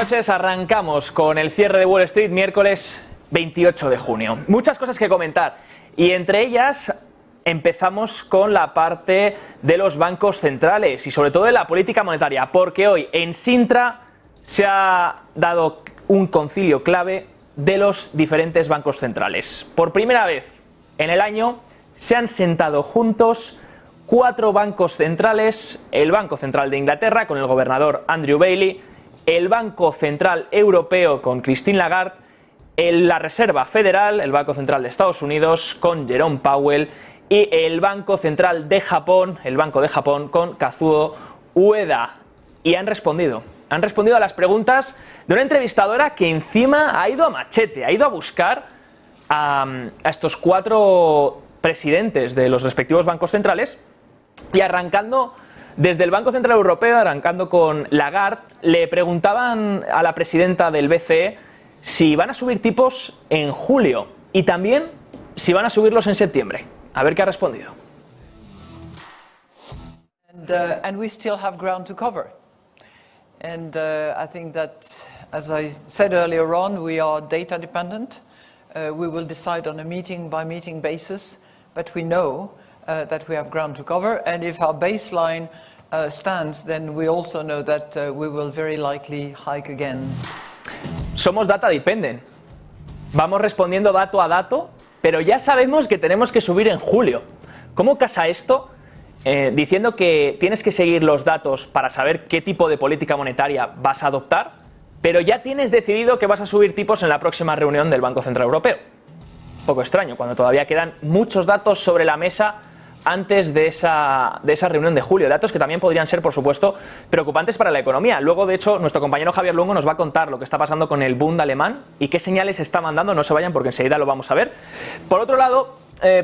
Noches, arrancamos con el cierre de Wall Street, miércoles 28 de junio. Muchas cosas que comentar y entre ellas empezamos con la parte de los bancos centrales y sobre todo de la política monetaria, porque hoy en Sintra se ha dado un concilio clave de los diferentes bancos centrales. Por primera vez en el año se han sentado juntos 4 bancos centrales, el Banco Central de Inglaterra con el gobernador Andrew Bailey, el Banco Central Europeo con Christine Lagarde, la Reserva Federal, el Banco Central de Estados Unidos con Jerome Powell y el Banco Central de Japón, el Banco de Japón con Kazuo Ueda. Y han respondido a las preguntas de una entrevistadora que encima ha ido a machete, ha ido a buscar a estos 4 presidentes de los respectivos bancos centrales y arrancando desde el Banco Central Europeo, arrancando con Lagarde, le preguntaban a la presidenta del BCE si van a subir tipos en julio y también si van a subirlos en septiembre. A ver qué ha respondido. And we still have ground to cover. And I think that, as I said earlier on, we are data dependent. We will decide on a meeting by meeting basis, but we know that we have ground to cover. And if our baseline stands, then we also know that we will very likely hike again. Somos data dependent. Vamos respondiendo dato a dato, pero ya sabemos que tenemos que subir en julio. ¿Cómo casa esto? Diciendo que tienes que seguir los datos para saber qué tipo de política monetaria vas a adoptar, pero ya tienes decidido que vas a subir tipos en la próxima reunión del Banco Central Europeo. Un poco extraño, cuando todavía quedan muchos datos sobre la mesa antes de esa reunión de julio. Datos que también podrían ser, por supuesto, preocupantes para la economía. Luego, de hecho, nuestro compañero Javier Luengo nos va a contar lo que está pasando con el Bund alemán y qué señales está mandando. No se vayan porque enseguida lo vamos a ver. Por otro lado,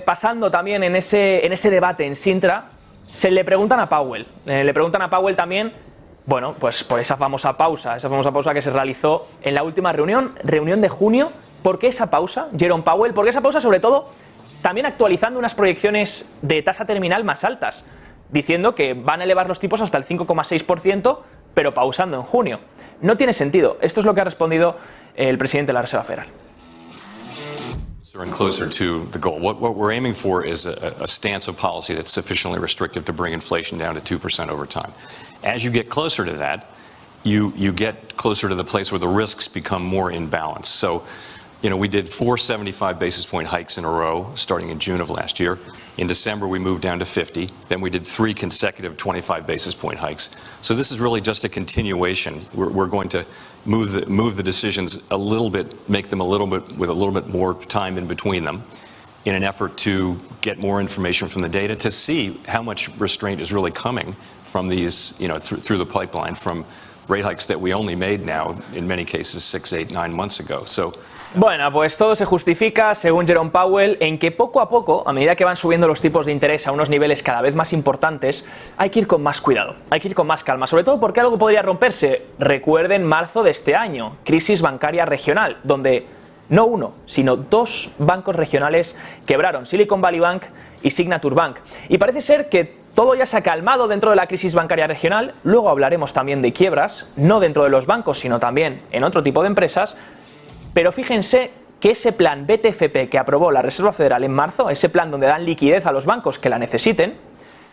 pasando también en ese debate en Sintra, se le preguntan a Powell. Le preguntan a Powell también, bueno, pues por esa famosa pausa que se realizó en la última reunión de junio. ¿Por qué esa pausa, Jerome Powell? ¿Por qué esa pausa, sobre todo, también actualizando unas proyecciones de tasa terminal más altas, diciendo que van a elevar los tipos hasta el 5,6%, pero pausando en junio? No tiene sentido. Esto es lo que ha respondido el presidente de la Reserva Federal. And closer to the goal. What we're aiming for is a stance of policy that's sufficiently restrictive to bring inflation down to 2% over time. As you get closer to that, you get closer to the place where the risks become more in balance. So, you know, we did 4 75 basis point hikes in a row starting in June of last year. In December, we moved down to 50. Then we did 3 consecutive 25 basis point hikes. So this is really just a continuation. We're going to move the decisions a little bit, make them with a little bit more time in between them, in an effort to get more information from the data to see how much restraint is really coming from these, you know, through the pipeline from rate hikes that we only made now, in many cases, 6, 8, 9 months ago. So. Bueno, pues todo se justifica, según Jerome Powell, en que poco a poco, a medida que van subiendo los tipos de interés a unos niveles cada vez más importantes, hay que ir con más cuidado, hay que ir con más calma, sobre todo porque algo podría romperse. Recuerden marzo de este año, crisis bancaria regional, donde no uno, sino 2 bancos regionales quebraron, Silicon Valley Bank y Signature Bank. Y parece ser que todo ya se ha calmado dentro de la crisis bancaria regional. Luego hablaremos también de quiebras, no dentro de los bancos, sino también en otro tipo de empresas. Pero fíjense que ese plan BTFP que aprobó la Reserva Federal en marzo, ese plan donde dan liquidez a los bancos que la necesiten,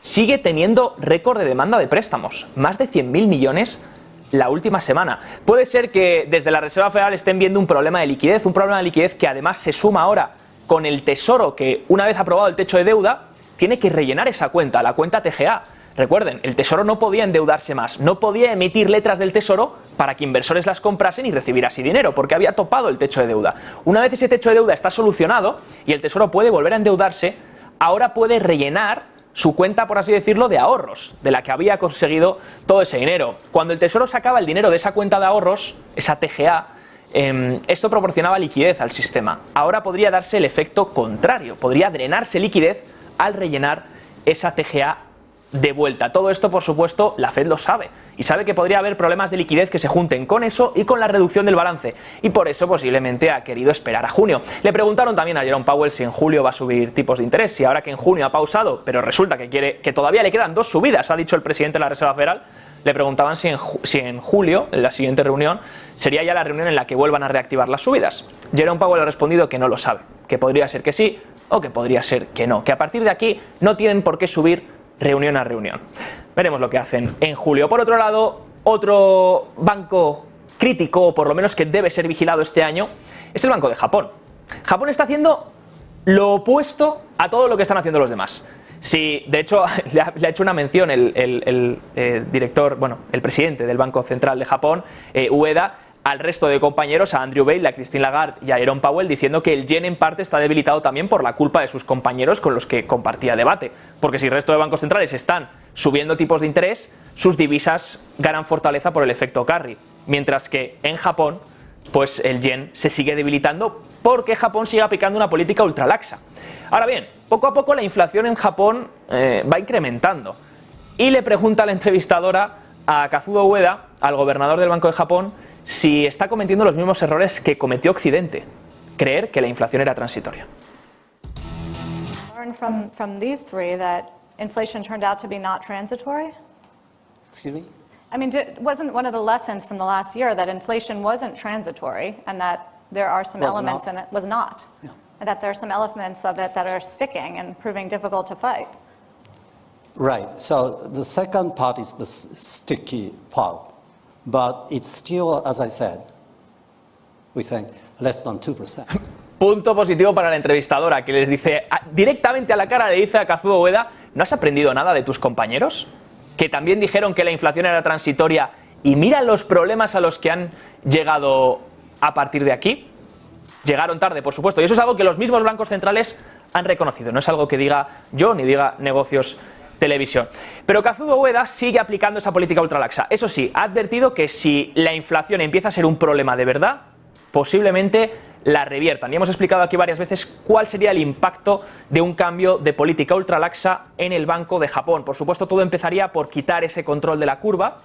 sigue teniendo récord de demanda de préstamos. Más de 100.000 millones la última semana. Puede ser que desde la Reserva Federal estén viendo un problema de liquidez que además se suma ahora con el Tesoro, que una vez aprobado el techo de deuda, tiene que rellenar esa cuenta, la cuenta TGA. Recuerden, el Tesoro no podía endeudarse más, no podía emitir letras del Tesoro para que inversores las comprasen y recibir así dinero, porque había topado el techo de deuda. Una vez ese techo de deuda está solucionado y el Tesoro puede volver a endeudarse, ahora puede rellenar su cuenta, por así decirlo, de ahorros, de la que había conseguido todo ese dinero. Cuando el Tesoro sacaba el dinero de esa cuenta de ahorros, esa TGA, esto proporcionaba liquidez al sistema. Ahora podría darse el efecto contrario, podría drenarse liquidez al rellenar esa TGA de vuelta. Todo esto, por supuesto, la Fed lo sabe y sabe que podría haber problemas de liquidez que se junten con eso y con la reducción del balance, y por eso posiblemente ha querido esperar a junio. Le preguntaron también a Jerome Powell si en julio va a subir tipos de interés, y ahora que en junio ha pausado, pero resulta que todavía le quedan 2 subidas, ha dicho el presidente de la Reserva Federal. Le preguntaban si en julio, en la siguiente reunión, sería ya la reunión en la que vuelvan a reactivar las subidas. Jerome Powell ha respondido que no lo sabe, que podría ser que sí o que podría ser que no, que a partir de aquí no tienen por qué subir reunión a reunión. Veremos lo que hacen en julio. Por otro lado, otro banco crítico, o por lo menos que debe ser vigilado este año, es el Banco de Japón. Japón está haciendo lo opuesto a todo lo que están haciendo los demás. Sí, de hecho, le ha hecho una mención el director, bueno, el presidente del Banco Central de Japón, Ueda, al resto de compañeros, a Andrew Bailey, a Christine Lagarde y a Jerome Powell, diciendo que el yen en parte está debilitado también por la culpa de sus compañeros con los que compartía debate. Porque si el resto de bancos centrales están subiendo tipos de interés, sus divisas ganan fortaleza por el efecto carry. Mientras que en Japón, pues el yen se sigue debilitando porque Japón sigue aplicando una política ultralaxa. Ahora bien, poco a poco la inflación en Japón va incrementando. Y le pregunta a la entrevistadora a Kazuo Ueda, al gobernador del Banco de Japón, si está cometiendo los mismos errores que cometió Occidente, creer que la inflación era transitoria. Learn from these three that inflation turned out to be not transitory? Excuse me? I mean, wasn't one of the lessons from the last year that inflation wasn't transitory and that there are some elements in it was not? Yeah. And that there are some elements of it that are sticking and proving difficult to fight. Right. So the second part is the sticky part. But it's still, as I said, we think less than 2%. Punto positivo para la entrevistadora, que les dice directamente a la cara, le dice a Kazuo Ueda: ¿no has aprendido nada de tus compañeros? Que también dijeron que la inflación era transitoria y mira los problemas a los que han llegado a partir de aquí. Llegaron tarde, por supuesto, y eso es algo que los mismos bancos centrales han reconocido, no es algo que diga yo ni diga Negocios Televisión. Pero Kazuo Ueda sigue aplicando esa política ultralaxa. Eso sí, ha advertido que si la inflación empieza a ser un problema de verdad, posiblemente la reviertan. Y hemos explicado aquí varias veces cuál sería el impacto de un cambio de política ultralaxa en el Banco de Japón. Por supuesto, todo empezaría por quitar ese control de la curva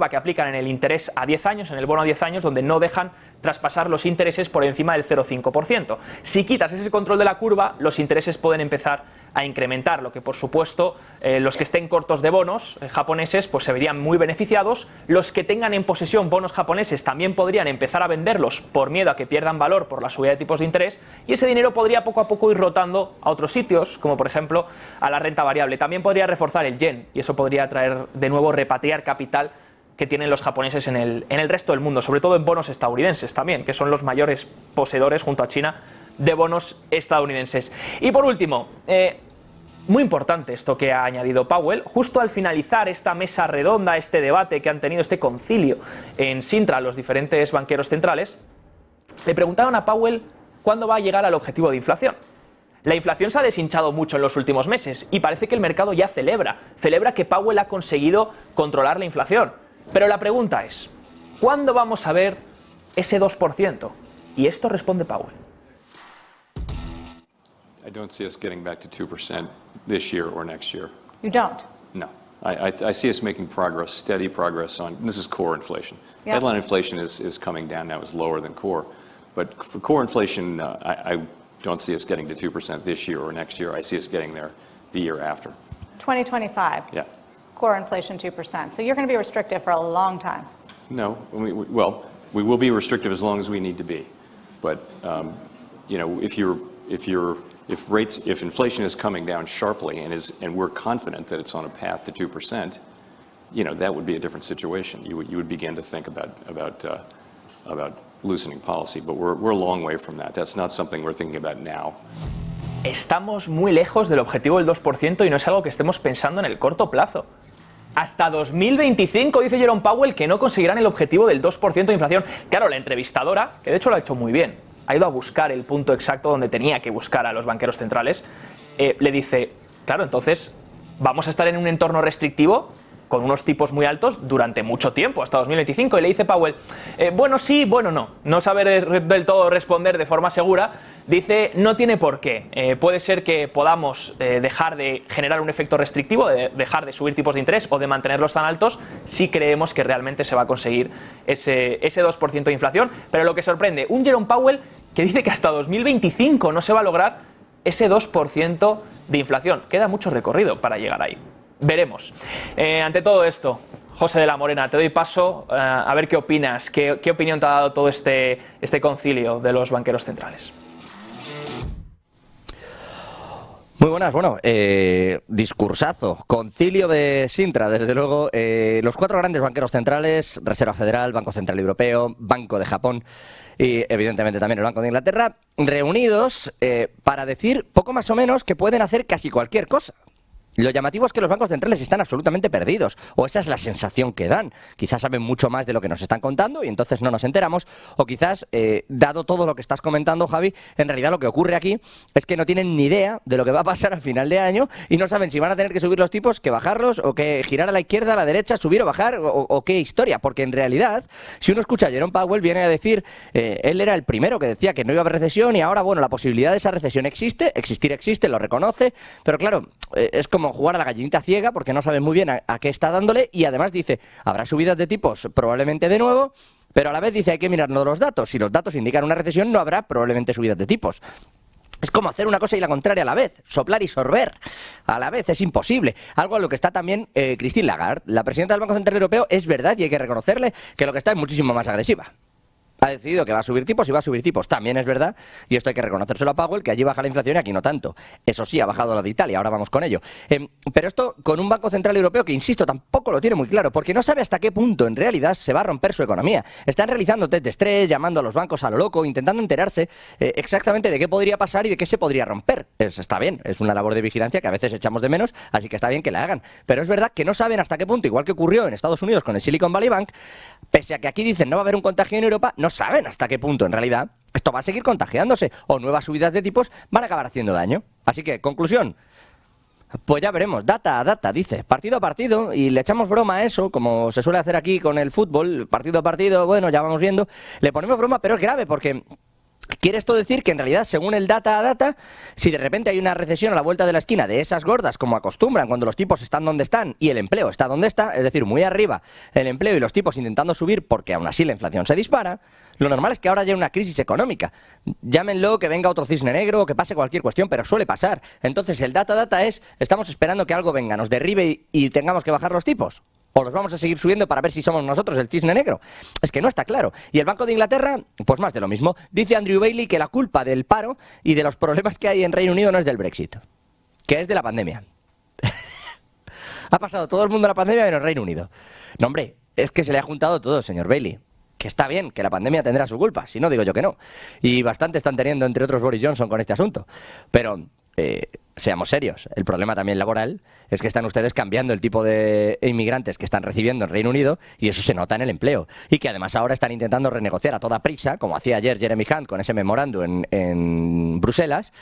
que aplican en el interés a 10 años, en el bono a 10 años, donde no dejan traspasar los intereses por encima del 0,5%. Si quitas ese control de la curva, los intereses pueden empezar a incrementar, lo que por supuesto los que estén cortos de bonos japoneses pues se verían muy beneficiados. Los que tengan en posesión bonos japoneses también podrían empezar a venderlos por miedo a que pierdan valor por la subida de tipos de interés, y ese dinero podría poco a poco ir rotando a otros sitios, como por ejemplo a la renta variable. También podría reforzar el yen, y eso podría traer de nuevo, repatriar capital que tienen los japoneses en el resto del mundo, sobre todo en bonos estadounidenses también, que son los mayores poseedores junto a China de bonos estadounidenses. Y por último, muy importante esto que ha añadido Powell, justo al finalizar esta mesa redonda, este debate que han tenido, este concilio en Sintra, los diferentes banqueros centrales, le preguntaron a Powell cuándo va a llegar al objetivo de inflación. La inflación se ha deshinchado mucho en los últimos meses y parece que el mercado ya celebra que Powell ha conseguido controlar la inflación. Pero la pregunta es, ¿cuándo vamos a ver ese 2%? Y esto responde Powell. I don't see us getting back to 2% this year or next year. You don't? No. I see us making progress, steady progress on, this is core inflation. Yeah. Headline inflation is coming down now, it's lower than core. But for core inflation, I don't see us getting to 2% this year or next year. I see us getting there the year after. 2025? Yeah. Core inflation 2%. So you're going to be restrictive for a long time. No, we will be restrictive as long as we need to be. But, you know, if inflation is coming down sharply and we're confident that it's on a path to 2%, you know, that would be a different situation. You would begin to think about loosening policy, but we're a long way from that. That's not something we're thinking about now. Estamos muy lejos del objetivo del 2% y no es algo que estemos pensando en el corto plazo. Hasta 2025 dice Jerome Powell que no conseguirán el objetivo del 2% de inflación. Claro, la entrevistadora, que de hecho lo ha hecho muy bien, ha ido a buscar el punto exacto donde tenía que buscar a los banqueros centrales, le dice, claro, entonces, ¿vamos a estar en un entorno restrictivo? con unos tipos muy altos durante mucho tiempo, hasta 2025. Y le dice Powell, bueno sí, bueno no. No saber del todo responder de forma segura. Dice, no tiene por qué. Puede ser que podamos dejar de generar un efecto restrictivo, de dejar de subir tipos de interés o de mantenerlos tan altos si creemos que realmente se va a conseguir ese 2% de inflación. Pero lo que sorprende, un Jerome Powell que dice que hasta 2025 no se va a lograr ese 2% de inflación. Queda mucho recorrido para llegar ahí. Veremos. Ante todo esto, José de la Morena, te doy paso a ver qué opinas, qué opinión te ha dado todo este concilio de los banqueros centrales. Muy buenas, bueno, discursazo, concilio de Sintra, desde luego, los 4 grandes banqueros centrales, Reserva Federal, Banco Central Europeo, Banco de Japón y evidentemente también el Banco de Inglaterra, reunidos para decir poco más o menos que pueden hacer casi cualquier cosa. Lo llamativo es que los bancos centrales están absolutamente perdidos, o esa es la sensación que dan. Quizás saben mucho más de lo que nos están contando y entonces no nos enteramos, o quizás, dado todo lo que estás comentando, Javi, en realidad lo que ocurre aquí es que no tienen ni idea de lo que va a pasar al final de año y no saben si van a tener que subir los tipos, que bajarlos, o que girar a la izquierda, a la derecha, subir o bajar, o qué historia, porque en realidad, si uno escucha a Jerome Powell, viene a decir, él era el primero que decía que no iba a haber recesión y ahora, bueno, la posibilidad de esa recesión existe, lo reconoce, pero claro, es como jugar a la gallinita ciega porque no saben muy bien a qué está dándole y además dice, habrá subidas de tipos probablemente de nuevo, pero a la vez dice hay que mirarnos los datos. Si los datos indican una recesión no habrá probablemente subidas de tipos. Es como hacer una cosa y la contraria a la vez, soplar y sorber a la vez, es imposible. Algo a lo que está también Christine Lagarde, la presidenta del Banco Central Europeo, es verdad y hay que reconocerle que lo que está es muchísimo más agresiva. Ha decidido que va a subir tipos y va a subir tipos. También es verdad, y esto hay que reconocérselo a Powell, que allí baja la inflación y aquí no tanto. Eso sí, ha bajado la de Italia, ahora vamos con ello. Pero esto con un Banco Central Europeo que, insisto, tampoco lo tiene muy claro, porque no sabe hasta qué punto en realidad se va a romper su economía. Están realizando test de estrés, llamando a los bancos a lo loco, intentando enterarse exactamente de qué podría pasar y de qué se podría romper. Está bien, es una labor de vigilancia que a veces echamos de menos, así que está bien que la hagan. Pero es verdad que no saben hasta qué punto, igual que ocurrió en Estados Unidos con el Silicon Valley Bank, pese a que aquí dicen no va a haber un contagio en Europa, no saben hasta qué punto en realidad esto va a seguir contagiándose o nuevas subidas de tipos van a acabar haciendo daño. Así que, conclusión, pues ya veremos, data a data, dice, partido a partido, y le echamos broma a eso, como se suele hacer aquí con el fútbol, partido a partido, bueno, ya vamos viendo, le ponemos broma, pero es grave porque quiere esto decir que en realidad, según el data a data, si de repente hay una recesión a la vuelta de la esquina de esas gordas, como acostumbran cuando los tipos están donde están y el empleo está donde está, es decir, muy arriba el empleo y los tipos intentando subir porque aún así la inflación se dispara, lo normal es que ahora haya una crisis económica. Llámenlo, que venga otro cisne negro, que pase cualquier cuestión, pero suele pasar. Entonces el data a data es, estamos esperando que algo venga, nos derribe y tengamos que bajar los tipos. ¿O los vamos a seguir subiendo para ver si somos nosotros el cisne negro? Es que no está claro. Y el Banco de Inglaterra, pues más de lo mismo. Dice Andrew Bailey que la culpa del paro y de los problemas que hay en Reino Unido no es del Brexit, que es de la pandemia. Ha pasado todo el mundo la pandemia menos Reino Unido. No, hombre, es que se le ha juntado todo, señor Bailey. Que está bien, que la pandemia tendrá su culpa, si no digo yo que no. Y bastante están teniendo, entre otros, Boris Johnson con este asunto. Pero seamos serios, el problema también laboral es que están ustedes cambiando el tipo de inmigrantes que están recibiendo en Reino Unido y eso se nota en el empleo. Y que además ahora están intentando renegociar a toda prisa, como hacía ayer Jeremy Hunt con ese memorándum en Bruselas,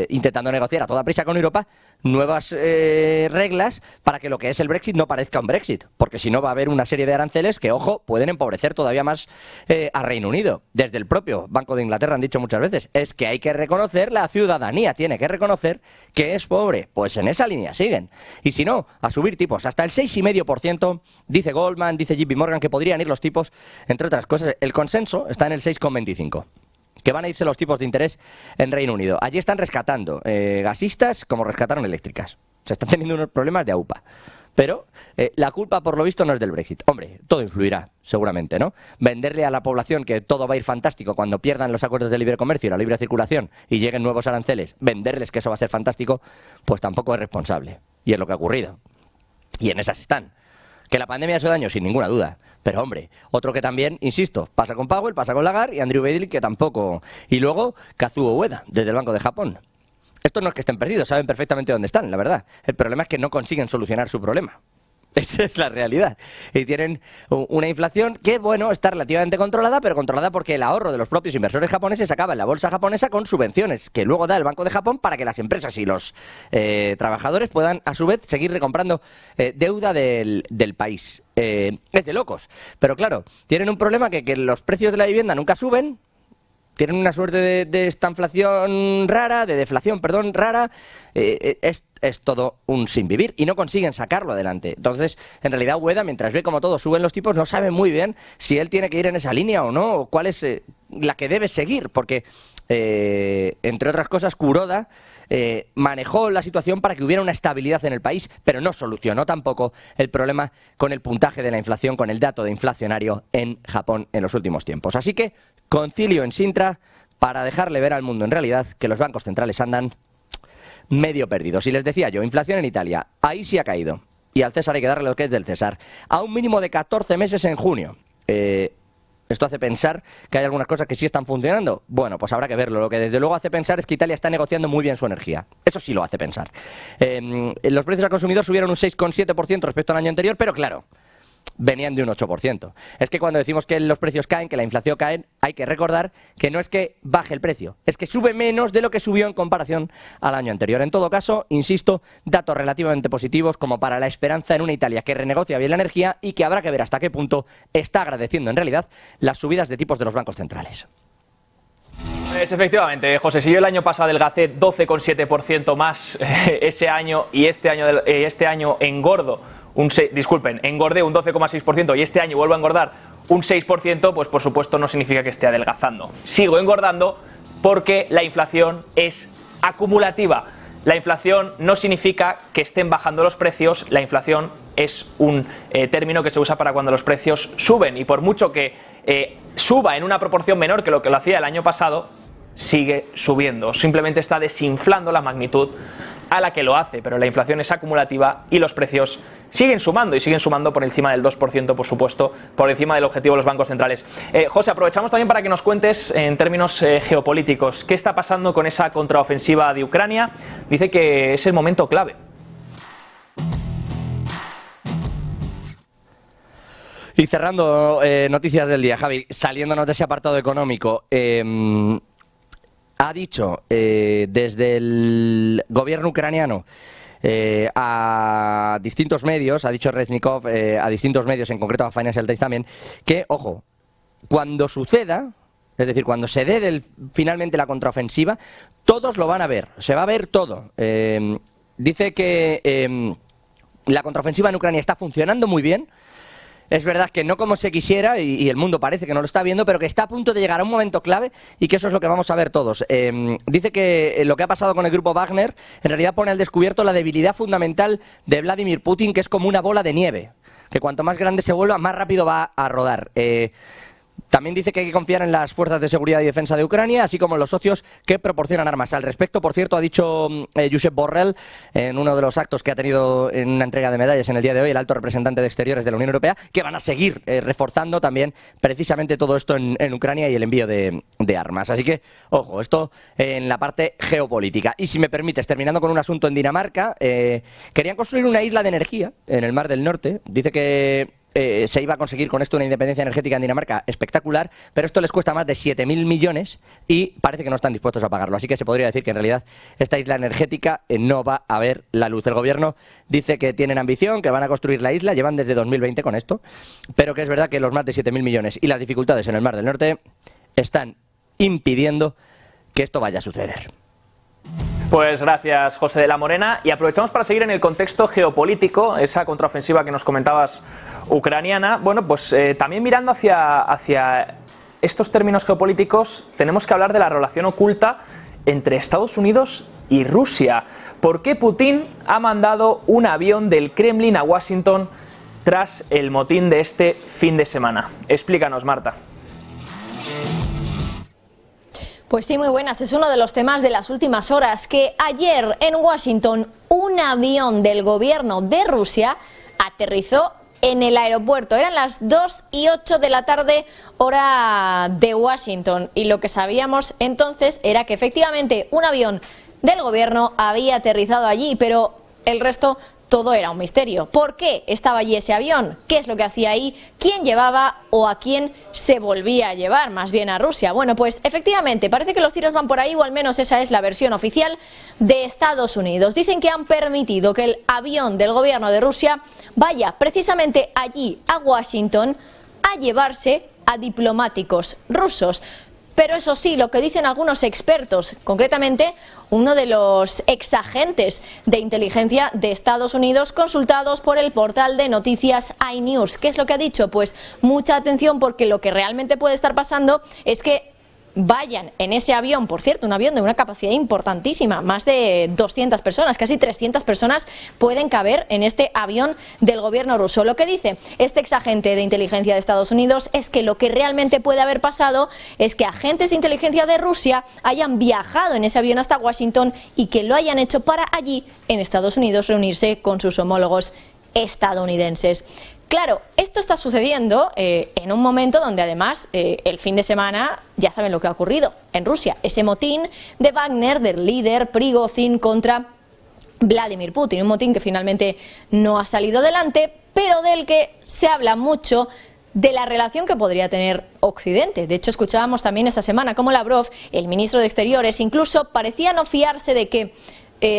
intentando negociar a toda prisa con Europa nuevas reglas para que lo que es el Brexit no parezca un Brexit, porque si no va a haber una serie de aranceles que, ojo, pueden empobrecer todavía más a Reino Unido. Desde el propio Banco de Inglaterra han dicho muchas veces, es que hay que reconocer, la ciudadanía tiene que reconocer que es pobre. Pues en esa línea siguen. Y si no, a subir tipos hasta el 6,5%, dice Goldman, dice JP Morgan, que podrían ir los tipos, entre otras cosas. El consenso está en el 6,25%. Que van a irse los tipos de interés en Reino Unido. Allí están rescatando gasistas como rescataron eléctricas. Se están teniendo unos problemas de AUPA. Pero la culpa, por lo visto, no es del Brexit. Hombre, todo influirá, seguramente, ¿no? Venderle a la población que todo va a ir fantástico cuando pierdan los acuerdos de libre comercio y la libre circulación y lleguen nuevos aranceles, venderles que eso va a ser fantástico, pues tampoco es responsable. Y es lo que ha ocurrido. Y en esas están. Que la pandemia ha hecho daño, sin ninguna duda. Pero, hombre, otro que también, insisto, pasa con Powell, pasa con Lagarde y Andrew Bailey, que tampoco. Y luego, Kazuo Ueda, desde el Banco de Japón. Estos no es que estén perdidos, saben perfectamente dónde están, la verdad. El problema es que no consiguen solucionar su problema. Esa es la realidad. Y tienen una inflación que, bueno, está relativamente controlada, pero controlada porque el ahorro de los propios inversores japoneses acaba en la bolsa japonesa con subvenciones que luego da el Banco de Japón para que las empresas y los trabajadores puedan, a su vez, seguir recomprando deuda del país. Es de locos. Pero claro, tienen un problema que los precios de la vivienda nunca suben. Tienen una suerte de esta inflación rara, de deflación, perdón, rara. Es todo un sinvivir y no consiguen sacarlo adelante. Entonces, en realidad, Ueda, mientras ve como todos suben los tipos, no sabe muy bien si él tiene que ir en esa línea o no, o cuál es la que debe seguir, porque, entre otras cosas, Kuroda manejó la situación para que hubiera una estabilidad en el país, pero no solucionó tampoco el problema con el puntaje de la inflación, con el dato de inflacionario en Japón en los últimos tiempos. Así que, concilio en Sintra para dejarle ver al mundo en realidad que los bancos centrales andan medio perdidos. Y les decía yo, inflación en Italia, ahí sí ha caído. Y al César hay que darle lo que es del César. A un mínimo de 14 meses en junio. Esto hace pensar que hay algunas cosas que sí están funcionando. Bueno, pues habrá que verlo. Lo que desde luego hace pensar es que Italia está negociando muy bien su energía. Eso sí lo hace pensar. Los precios al consumidor subieron un 6,7% respecto al año anterior, pero claro, venían de un 8%. Es que cuando decimos que los precios caen, que la inflación cae, hay que recordar que no es que baje el precio, es que sube menos de lo que subió en comparación al año anterior. En todo caso, insisto, datos relativamente positivos como para la esperanza en una Italia que renegocia bien la energía y que habrá que ver hasta qué punto está agradeciendo en realidad las subidas de tipos de los bancos centrales. Pues efectivamente, José, si yo el año pasado adelgacé 12,7% más ese año y este año engordo engordé un 12,6% y este año vuelvo a engordar un 6%, pues por supuesto no significa que esté adelgazando. Sigo engordando porque la inflación es acumulativa. La inflación no significa que estén bajando los precios, la inflación es un término que se usa para cuando los precios suben y por mucho que suba en una proporción menor que lo hacía el año pasado, sigue subiendo. Simplemente está desinflando la magnitud a la que lo hace, pero la inflación es acumulativa y los precios siguen sumando y siguen sumando por encima del 2%, por supuesto, por encima del objetivo de los bancos centrales. José, aprovechamos también para que nos cuentes en términos geopolíticos qué está pasando con esa contraofensiva de Ucrania. Dice que es el momento clave. Y cerrando noticias del día, Javi, saliéndonos de ese apartado económico, ha dicho desde el gobierno ucraniano a distintos medios, ha dicho Reznikov a distintos medios, en concreto a Financial Times también, que, ojo, cuando suceda, es decir, cuando se dé finalmente la contraofensiva, todos lo van a ver, se va a ver todo. Dice que la contraofensiva en Ucrania está funcionando muy bien. Es verdad que no como se quisiera, y el mundo parece que no lo está viendo, pero que está a punto de llegar a un momento clave y que eso es lo que vamos a ver todos. Dice que lo que ha pasado con el grupo Wagner en realidad pone al descubierto la debilidad fundamental de Vladimir Putin, que es como una bola de nieve, que cuanto más grande se vuelva, más rápido va a rodar. También dice que hay que confiar en las fuerzas de seguridad y defensa de Ucrania, así como en los socios que proporcionan armas. Al respecto, por cierto, ha dicho Josep Borrell en uno de los actos que ha tenido en una entrega de medallas en el día de hoy, el alto representante de Exteriores de la Unión Europea, que van a seguir reforzando también precisamente todo esto en Ucrania y el envío de armas. Así que, ojo, esto en la parte geopolítica. Y si me permites, terminando con un asunto en Dinamarca, querían construir una isla de energía en el Mar del Norte. Dice que se iba a conseguir con esto una independencia energética en Dinamarca espectacular, pero esto les cuesta más de 7.000 millones y parece que no están dispuestos a pagarlo. Así que se podría decir que en realidad esta isla energética no va a ver la luz. El gobierno dice que tienen ambición, que van a construir la isla, llevan desde 2020 con esto, pero que es verdad que los más de 7.000 millones y las dificultades en el Mar del Norte están impidiendo que esto vaya a suceder. Pues gracias, José de la Morena. Y aprovechamos para seguir en el contexto geopolítico, esa contraofensiva que nos comentabas ucraniana. Bueno, pues también mirando hacia estos términos geopolíticos, tenemos que hablar de la relación oculta entre Estados Unidos y Rusia. ¿Por qué Putin ha mandado un avión del Kremlin a Washington tras el motín de este fin de semana? Explícanos, Marta. Pues sí, muy buenas. Es uno de los temas de las últimas horas, que ayer en Washington un avión del gobierno de Rusia aterrizó en el aeropuerto. Eran las 2:08 de la tarde, hora de Washington. Y lo que sabíamos entonces era que efectivamente un avión del gobierno había aterrizado allí, pero el resto todo era un misterio. ¿Por qué estaba allí ese avión? ¿Qué es lo que hacía ahí? ¿Quién llevaba o a quién se volvía a llevar? Más bien a Rusia. Bueno, pues efectivamente, parece que los tiros van por ahí, o al menos esa es la versión oficial de Estados Unidos. Dicen que han permitido que el avión del gobierno de Rusia vaya precisamente allí, a Washington, a llevarse a diplomáticos rusos. Pero eso sí, lo que dicen algunos expertos, concretamente uno de los exagentes de inteligencia de Estados Unidos consultados por el portal de noticias iNews. ¿Qué es lo que ha dicho? Pues mucha atención, porque lo que realmente puede estar pasando es que vayan en ese avión, por cierto, un avión de una capacidad importantísima, más de 200 personas, casi 300 personas pueden caber en este avión del gobierno ruso. Lo que dice este exagente de inteligencia de Estados Unidos es que lo que realmente puede haber pasado es que agentes de inteligencia de Rusia hayan viajado en ese avión hasta Washington y que lo hayan hecho para allí, en Estados Unidos, reunirse con sus homólogos estadounidenses. Claro, esto está sucediendo en un momento donde además el fin de semana ya saben lo que ha ocurrido en Rusia. Ese motín de Wagner, del líder Prigozhin, contra Vladimir Putin. Un motín que finalmente no ha salido adelante, pero del que se habla mucho de la relación que podría tener Occidente. De hecho, escuchábamos también esta semana cómo Lavrov, el ministro de Exteriores, incluso parecía no fiarse de que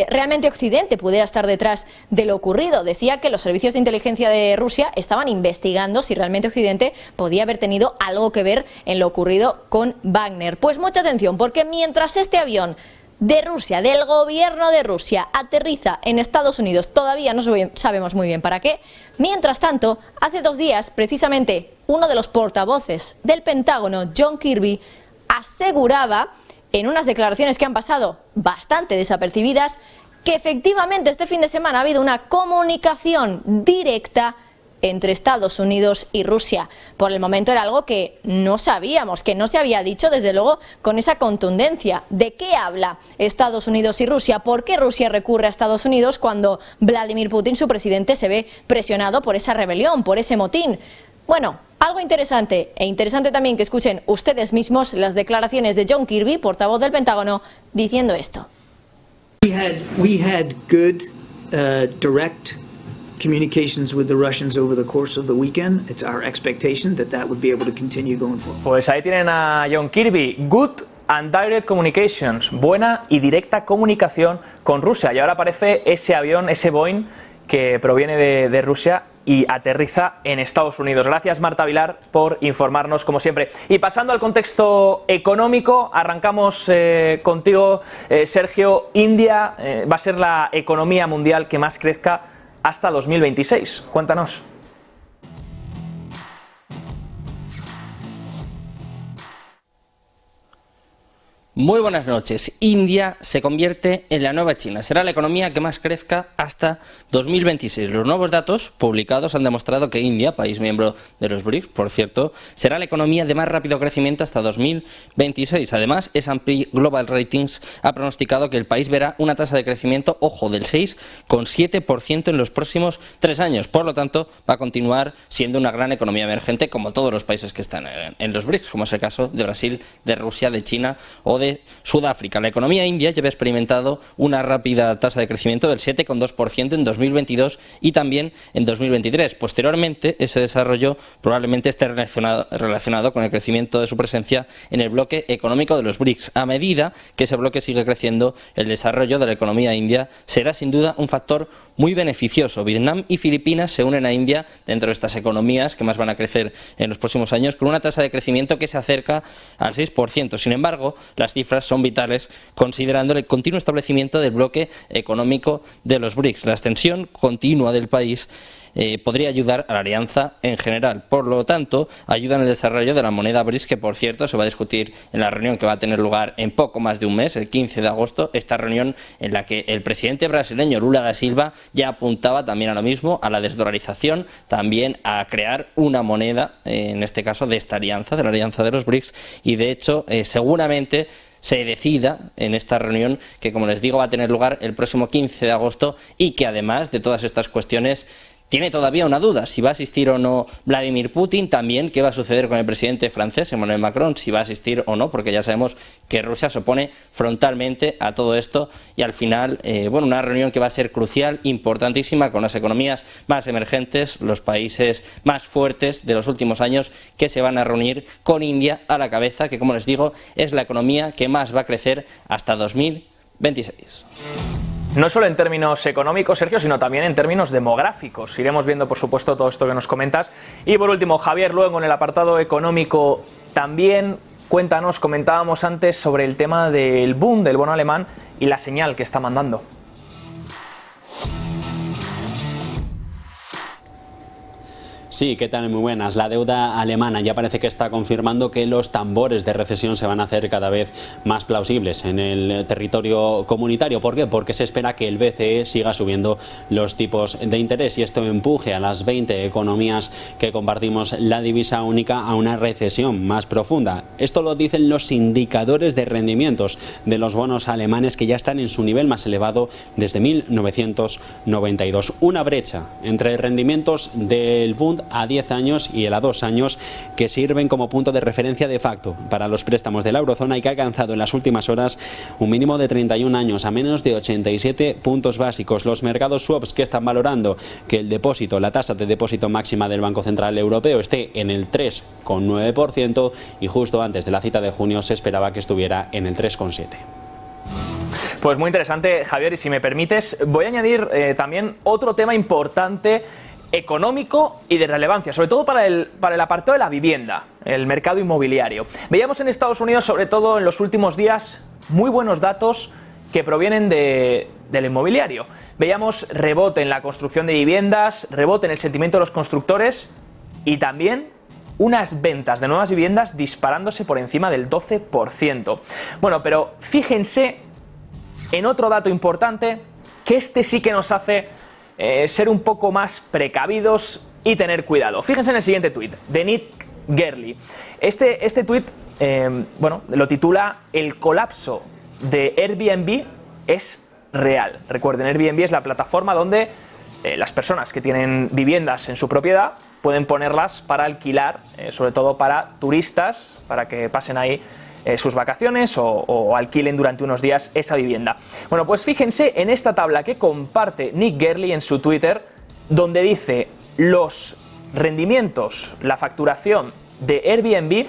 realmente Occidente pudiera estar detrás de lo ocurrido. Decía que los servicios de inteligencia de Rusia estaban investigando si realmente Occidente podía haber tenido algo que ver en lo ocurrido con Wagner. Pues mucha atención, porque mientras este avión de Rusia, del gobierno de Rusia, aterriza en Estados Unidos, todavía no sabemos muy bien para qué. Mientras tanto, hace 2 días, precisamente, uno de los portavoces del Pentágono, John Kirby, aseguraba en unas declaraciones que han pasado bastante desapercibidas, que efectivamente este fin de semana ha habido una comunicación directa entre Estados Unidos y Rusia. Por el momento era algo que no sabíamos, que no se había dicho desde luego con esa contundencia. ¿De qué habla Estados Unidos y Rusia? ¿Por qué Rusia recurre a Estados Unidos cuando Vladimir Putin, su presidente, se ve presionado por esa rebelión, por ese motín? Bueno, algo interesante, e interesante también que escuchen ustedes mismos las declaraciones de John Kirby, portavoz del Pentágono, diciendo esto. We had good, direct communications with the Russians over the course of the weekend. It's our expectation that that would be able to continue going forward. Pues ahí tienen a John Kirby. Good and direct communications. Buena y directa comunicación con Rusia. Y ahora aparece ese avión, ese Boeing, que proviene de Rusia y aterriza en Estados Unidos. Gracias, Marta Vilar, por informarnos como siempre. Y pasando al contexto económico, arrancamos contigo, Sergio. India va a ser la economía mundial que más crezca hasta 2026. Cuéntanos. Muy buenas noches. India se convierte en la nueva China. Será la economía que más crezca hasta 2026. Los nuevos datos publicados han demostrado que India, país miembro de los BRICS, por cierto, será la economía de más rápido crecimiento hasta 2026. Además, S&P Global Ratings ha pronosticado que el país verá una tasa de crecimiento, ojo, del 6,7% en los próximos 3 años. Por lo tanto, va a continuar siendo una gran economía emergente, como todos los países que están en los BRICS, como es el caso de Brasil, de Rusia, de China o de Sudáfrica. La economía india ya ha experimentado una rápida tasa de crecimiento del 7,2% en 2022 y también en 2023. Posteriormente, ese desarrollo probablemente esté relacionado con el crecimiento de su presencia en el bloque económico de los BRICS. A medida que ese bloque sigue creciendo, el desarrollo de la economía india será sin duda un factor muy beneficioso. Vietnam y Filipinas se unen a India dentro de estas economías que más van a crecer en los próximos años, con una tasa de crecimiento que se acerca al 6%. Sin embargo, las cifras son vitales considerando el continuo establecimiento del bloque económico de los BRICS. La extensión continua del país podría ayudar a la alianza en general. Por lo tanto, ayuda en el desarrollo de la moneda BRICS, que por cierto se va a discutir en la reunión que va a tener lugar en poco más de un mes, el 15 de agosto, esta reunión en la que el presidente brasileño Lula da Silva ya apuntaba también a lo mismo, a la desdolarización, también a crear una moneda, en este caso de esta alianza, de la alianza de los BRICS, y de hecho seguramente se decida en esta reunión que, como les digo, va a tener lugar el próximo 15 de agosto y que además de todas estas cuestiones tiene todavía una duda, si va a asistir o no Vladimir Putin, también qué va a suceder con el presidente francés, Emmanuel Macron, si va a asistir o no, porque ya sabemos que Rusia se opone frontalmente a todo esto y al final, bueno, una reunión que va a ser crucial, importantísima, con las economías más emergentes, los países más fuertes de los últimos años que se van a reunir con India a la cabeza, que como les digo, es la economía que más va a crecer hasta 2026. No solo en términos económicos, Sergio, sino también en términos demográficos. Iremos viendo, por supuesto, todo esto que nos comentas. Y por último, Javier, luego en el apartado económico también cuéntanos, comentábamos antes sobre el tema del boom del bono alemán y la señal que está mandando. Sí, ¿qué tal? Muy buenas. La deuda alemana ya parece que está confirmando que los tambores de recesión se van a hacer cada vez más plausibles en el territorio comunitario. ¿Por qué? Porque se espera que el BCE siga subiendo los tipos de interés y esto empuje a las 20 economías que compartimos la divisa única a una recesión más profunda. Esto lo dicen los indicadores de rendimientos de los bonos alemanes, que ya están en su nivel más elevado desde 1992. Una brecha entre rendimientos del Bund a 10 años y el a 2 años, que sirven como punto de referencia de facto para los préstamos de la eurozona y que ha alcanzado en las últimas horas un mínimo de 31 años a menos de 87 puntos básicos. Los mercados swaps, que están valorando que el depósito, la tasa de depósito máxima del Banco Central Europeo esté en el 3,9% y justo antes de la cita de junio se esperaba que estuviera en el 3,7%. Pues muy interesante, Javier, y si me permites, voy a añadir también otro tema importante económico y de relevancia, sobre todo para el apartado de la vivienda, el mercado inmobiliario. Veíamos en Estados Unidos, sobre todo en los últimos días, muy buenos datos que provienen del inmobiliario. Veíamos rebote en la construcción de viviendas, rebote en el sentimiento de los constructores y también unas ventas de nuevas viviendas disparándose por encima del 12%. Bueno, pero fíjense en otro dato importante, que este sí que nos hace ser un poco más precavidos y tener cuidado. Fíjense en el siguiente tuit de Nick Gerli. Este tuit, bueno, lo titula "El colapso de Airbnb es real". Recuerden, Airbnb es la plataforma donde las personas que tienen viviendas en su propiedad pueden ponerlas para alquilar, sobre todo para turistas, para que pasen ahí sus vacaciones o alquilen durante unos días esa vivienda. Bueno, pues fíjense en esta tabla que comparte Nick Gerli en su Twitter, donde dice los rendimientos, la facturación de Airbnb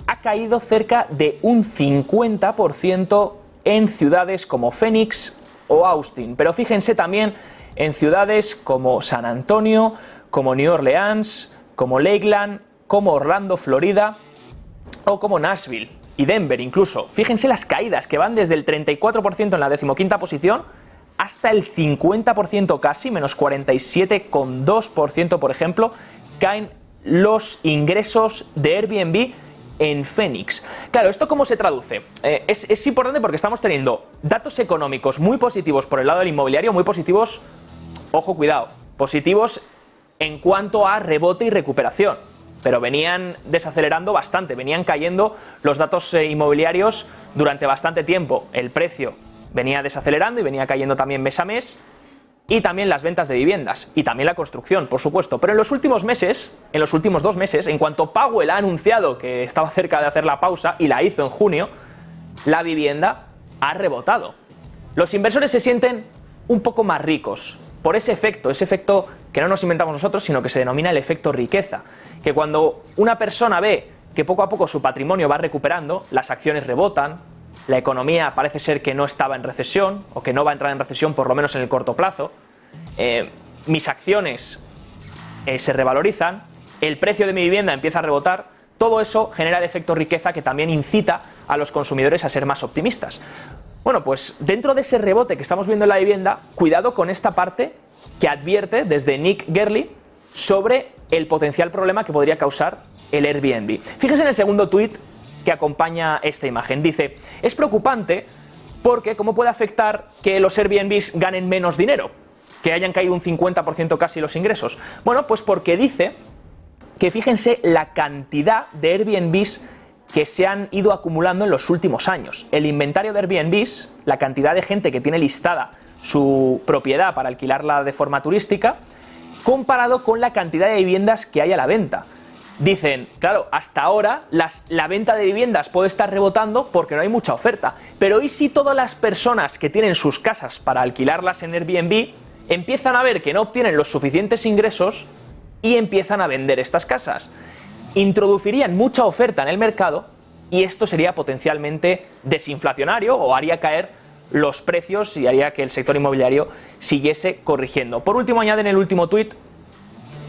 ha caído cerca de un 50% en ciudades como Phoenix o Austin, pero fíjense también en ciudades como San Antonio, como New Orleans, como Lakeland, como Orlando, Florida, o como Nashville y Denver incluso. Fíjense las caídas que van desde el 34% en la 15ª posición hasta el 50% casi, menos 47,2%, por ejemplo, caen los ingresos de Airbnb en Phoenix. Claro, ¿esto cómo se traduce? Es importante porque estamos teniendo datos económicos muy positivos por el lado del inmobiliario, muy positivos, ojo, cuidado, positivos en cuanto a rebote y recuperación, pero venían desacelerando bastante, venían cayendo los datos inmobiliarios durante bastante tiempo. El precio venía desacelerando y venía cayendo también mes a mes, y también las ventas de viviendas, y también la construcción, por supuesto. Pero en los últimos meses, en los últimos 2 meses, en cuanto Powell ha anunciado que estaba cerca de hacer la pausa, y la hizo en junio, la vivienda ha rebotado. Los inversores se sienten un poco más ricos por ese efecto que no nos inventamos nosotros, sino que se denomina el efecto riqueza, que cuando una persona ve que poco a poco su patrimonio va recuperando, las acciones rebotan, la economía parece ser que no estaba en recesión, o que no va a entrar en recesión por lo menos en el corto plazo, mis acciones se revalorizan, el precio de mi vivienda empieza a rebotar, todo eso genera el efecto riqueza que también incita a los consumidores a ser más optimistas. Bueno, pues dentro de ese rebote que estamos viendo en la vivienda, cuidado con esta parte que advierte desde Nick Gerli sobre el potencial problema que podría causar el Airbnb. Fíjense en el segundo tuit que acompaña esta imagen. Dice, es preocupante porque ¿cómo puede afectar que los Airbnbs ganen menos dinero? Que hayan caído un 50% casi los ingresos. Bueno, pues porque dice que fíjense la cantidad de Airbnbs que se han ido acumulando en los últimos años. El inventario de Airbnbs, la cantidad de gente que tiene listada su propiedad para alquilarla de forma turística, comparado con la cantidad de viviendas que hay a la venta. Dicen, claro, hasta ahora la venta de viviendas puede estar rebotando porque no hay mucha oferta, pero ¿y si todas las personas que tienen sus casas para alquilarlas en Airbnb empiezan a ver que no obtienen los suficientes ingresos y empiezan a vender estas casas? Introducirían mucha oferta en el mercado y esto sería potencialmente desinflacionario o haría caer los precios y haría que el sector inmobiliario siguiese corrigiendo. Por último, añade en el último tuit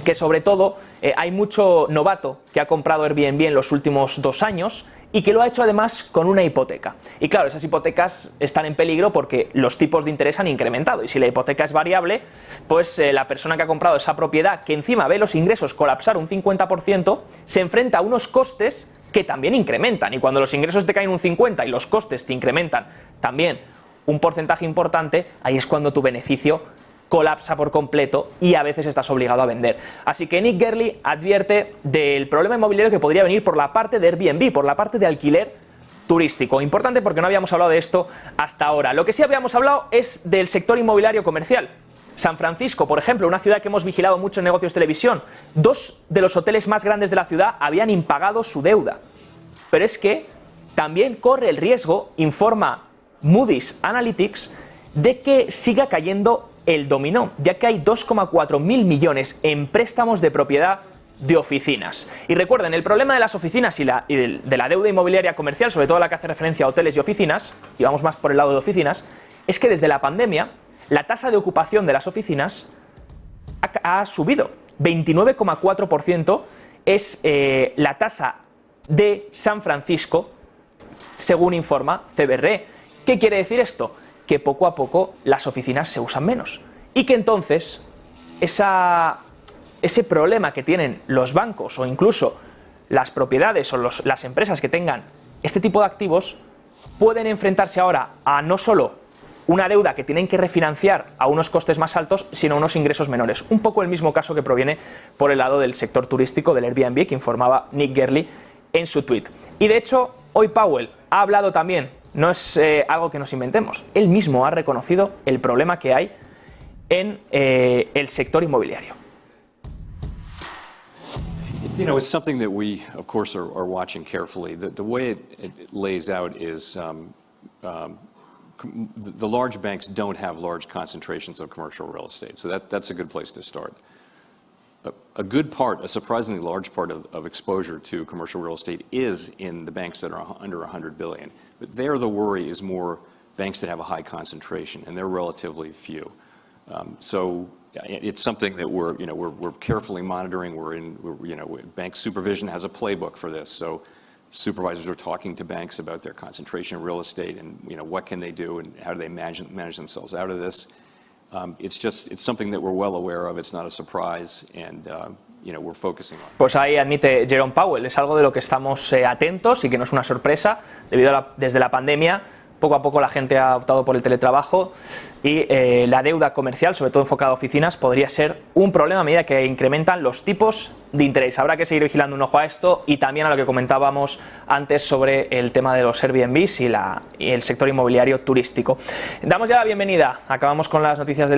que sobre todo hay mucho novato que ha comprado Airbnb en los últimos 2 años y que lo ha hecho además con una hipoteca. Y claro, esas hipotecas están en peligro porque los tipos de interés han incrementado y si la hipoteca es variable, pues la persona que ha comprado esa propiedad, que encima ve los ingresos colapsar un 50%, se enfrenta a unos costes que también incrementan, y cuando los ingresos te caen un 50% y los costes te incrementan también un porcentaje importante, ahí es cuando tu beneficio colapsa por completo y a veces estás obligado a vender. Así que Nick Gerli advierte del problema inmobiliario que podría venir por la parte de Airbnb, por la parte de alquiler turístico. Importante porque no habíamos hablado de esto hasta ahora. Lo que sí habíamos hablado es del sector inmobiliario comercial. San Francisco, por ejemplo, una ciudad que hemos vigilado mucho en Negocios Televisión, 2 de los hoteles más grandes de la ciudad habían impagado su deuda. Pero es que también corre el riesgo, informa Moody's Analytics, de que siga cayendo el dominó, ya que hay 2,4 mil millones en préstamos de propiedad de oficinas. Y recuerden, el problema de las oficinas y de la deuda inmobiliaria comercial, sobre todo la que hace referencia a hoteles y oficinas, y vamos más por el lado de oficinas, es que desde la pandemia la tasa de ocupación de las oficinas ha subido. 29,4% es la tasa de San Francisco, según informa CBRE. ¿Qué quiere decir esto? Que poco a poco las oficinas se usan menos y que entonces ese problema que tienen los bancos o incluso las propiedades o las empresas que tengan este tipo de activos pueden enfrentarse ahora a no solo una deuda que tienen que refinanciar a unos costes más altos, sino a unos ingresos menores. Un poco el mismo caso que proviene por el lado del sector turístico del Airbnb, que informaba Nick Gerli en su tweet. Y de hecho, hoy Powell ha hablado también. No es algo que nos inventemos. Él mismo ha reconocido el problema que hay en el sector inmobiliario. You know, it's something that we, of course, are watching carefully. The way it lays out is the large banks don't have large concentrations of commercial real estate, so that's a good place to start. A good part, a surprisingly large part of exposure to commercial real estate is in the banks that are under 100 billion. But there the worry is more banks that have a high concentration, and they're relatively few. So it's something that we're carefully monitoring. Bank supervision has a playbook for this. So supervisors are talking to banks about their concentration in real estate and what can they do and how do they manage themselves out of this. It's something that we're well aware of. It's not a surprise, and we're focusing on it. Pues ahí admite Jerome Powell, es algo de lo que estamos atentos y que no es una sorpresa, debido a desde la pandemia poco a poco la gente ha optado por el teletrabajo y la deuda comercial, sobre todo enfocada a oficinas, podría ser un problema a medida que incrementan los tipos de interés. Habrá que seguir vigilando un ojo a esto y también a lo que comentábamos antes sobre el tema de los Airbnbs y el sector inmobiliario turístico. Damos ya la bienvenida, acabamos con las noticias del día.